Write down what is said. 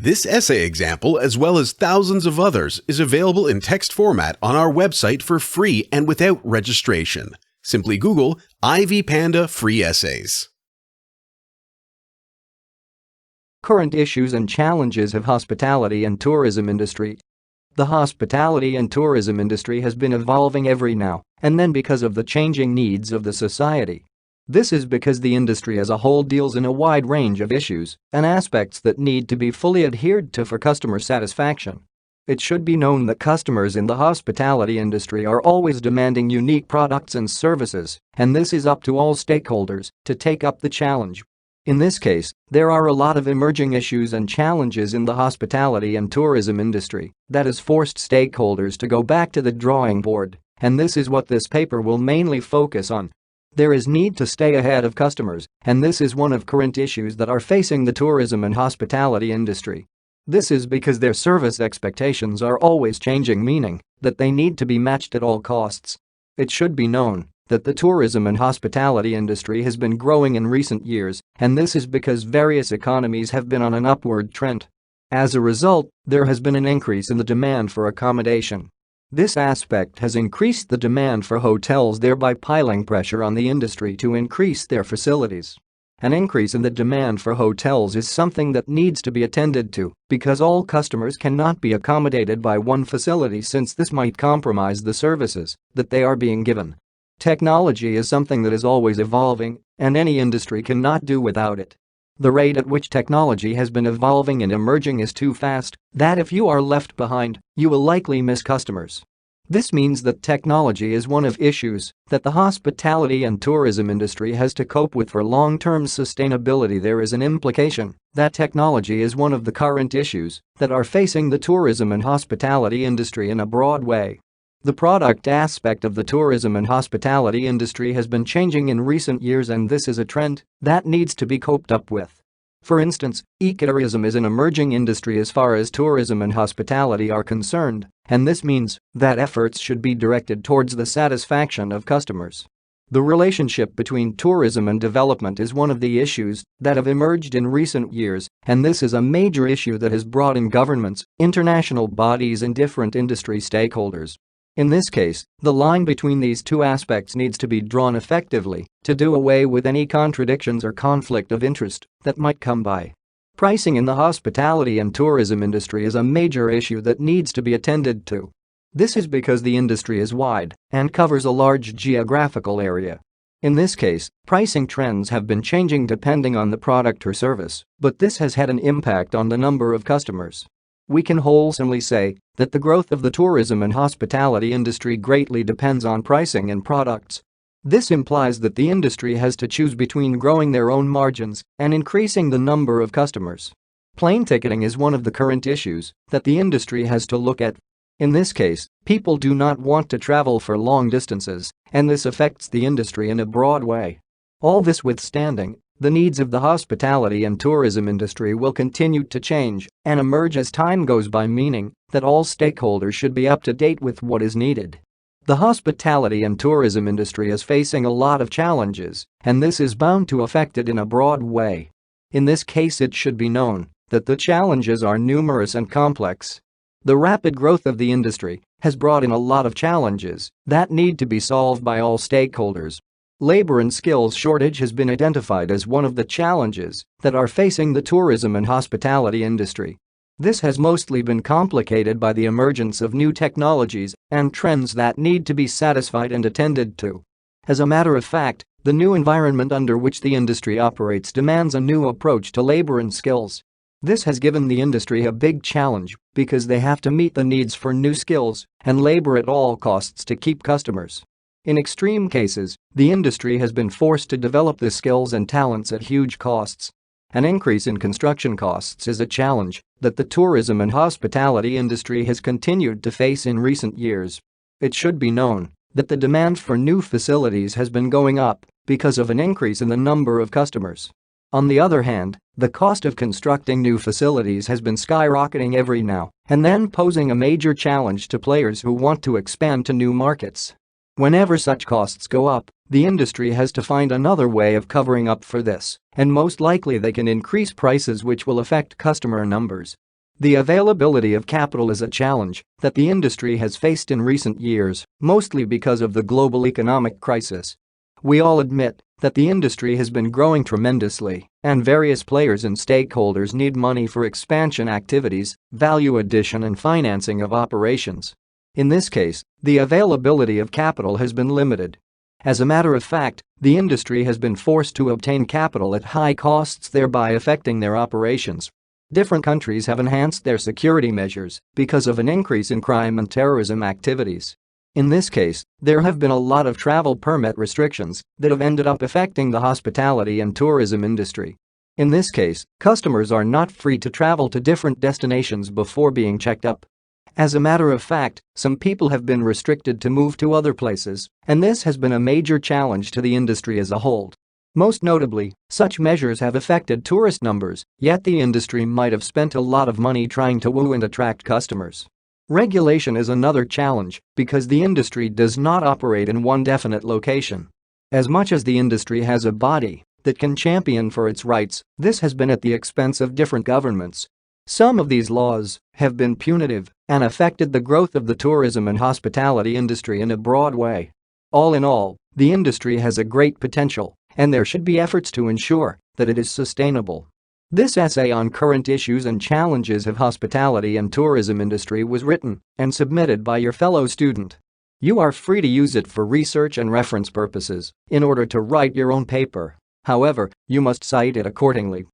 This essay example, as well as thousands of others, is available in text format on our website for free and without registration. Simply Google IvyPanda Free Essays. Current issues and challenges of hospitality and tourism industry. The hospitality and tourism industry has been evolving every now and then because of the changing needs of the society. This is because the industry as a whole deals in a wide range of issues and aspects that need to be fully adhered to for customer satisfaction. It should be known that customers in the hospitality industry are always demanding unique products and services, and this is up to all stakeholders to take up the challenge. In this case, there are a lot of emerging issues and challenges in the hospitality and tourism industry that has forced stakeholders to go back to the drawing board, and this is what this paper will mainly focus on. There is need to stay ahead of customers, and this is one of current issues that are facing the tourism and hospitality industry. This is because their service expectations are always changing, meaning that they need to be matched at all costs. It should be known that the tourism and hospitality industry has been growing in recent years, and this is because various economies have been on an upward trend. As a result, there has been an increase in the demand for accommodation. This aspect has increased the demand for hotels, thereby piling pressure on the industry to increase their facilities. An increase in the demand for hotels is something that needs to be attended to because all customers cannot be accommodated by one facility, since this might compromise the services that they are being given. Technology is something that is always evolving, and any industry cannot do without it. The rate at which technology has been evolving and emerging is too fast that if you are left behind, you will likely miss customers. This means that technology is one of issues that the hospitality and tourism industry has to cope with for long-term sustainability. There is an implication that technology is one of the current issues that are facing the tourism and hospitality industry in a broad way. The product aspect of the tourism and hospitality industry has been changing in recent years, and this is a trend that needs to be coped up with. For instance, ecotourism is an emerging industry as far as tourism and hospitality are concerned, and this means that efforts should be directed towards the satisfaction of customers. The relationship between tourism and development is one of the issues that have emerged in recent years, and this is a major issue that has brought in governments, international bodies, and different industry stakeholders. In this case, the line between these two aspects needs to be drawn effectively to do away with any contradictions or conflict of interest that might come by. Pricing in the hospitality and tourism industry is a major issue that needs to be attended to. This is because the industry is wide and covers a large geographical area. In this case, pricing trends have been changing depending on the product or service, but this has had an impact on the number of customers. We can wholesomely say that the growth of the tourism and hospitality industry greatly depends on pricing and products. This implies that the industry has to choose between growing their own margins and increasing the number of customers. Plane ticketing is one of the current issues that the industry has to look at. In this case, people do not want to travel for long distances, and this affects the industry in a broad way. All this withstanding, the needs of the hospitality and tourism industry will continue to change and emerge as time goes by, meaning that all stakeholders should be up to date with what is needed. The hospitality and tourism industry is facing a lot of challenges, and this is bound to affect it in a broad way. In this case, it should be known that the challenges are numerous and complex. The rapid growth of the industry has brought in a lot of challenges that need to be solved by all stakeholders. Labor and skills shortage has been identified as one of the challenges that are facing the tourism and hospitality industry. This has mostly been complicated by the emergence of new technologies and trends that need to be satisfied and attended to. As a matter of fact, the new environment under which the industry operates demands a new approach to labor and skills. This has given the industry a big challenge because they have to meet the needs for new skills and labor at all costs to keep customers. In extreme cases, the industry has been forced to develop the skills and talents at huge costs. An increase in construction costs is a challenge that the tourism and hospitality industry has continued to face in recent years. It should be known that the demand for new facilities has been going up because of an increase in the number of customers. On the other hand, the cost of constructing new facilities has been skyrocketing every now and then, posing a major challenge to players who want to expand to new markets. Whenever such costs go up, the industry has to find another way of covering up for this, and most likely they can increase prices, which will affect customer numbers. The availability of capital is a challenge that the industry has faced in recent years, mostly because of the global economic crisis. We all admit that the industry has been growing tremendously, and various players and stakeholders need money for expansion activities, value addition and financing of operations. In this case, the availability of capital has been limited. As a matter of fact, the industry has been forced to obtain capital at high costs, thereby affecting their operations. Different countries have enhanced their security measures because of an increase in crime and terrorism activities. In this case, there have been a lot of travel permit restrictions that have ended up affecting the hospitality and tourism industry. In this case, customers are not free to travel to different destinations before being checked up. As a matter of fact, some people have been restricted to move to other places, and this has been a major challenge to the industry as a whole. Most notably, such measures have affected tourist numbers, yet the industry might have spent a lot of money trying to woo and attract customers. Regulation is another challenge because the industry does not operate in one definite location. As much as the industry has a body that can champion for its rights, this has been at the expense of different governments. Some of these laws have been punitive and affected the growth of the tourism and hospitality industry in a broad way. All in all, the industry has a great potential, and there should be efforts to ensure that it is sustainable. This essay on current issues and challenges of hospitality and tourism industry was written and submitted by your fellow student. You are free to use it for research and reference purposes in order to write your own paper. However, you must cite it accordingly.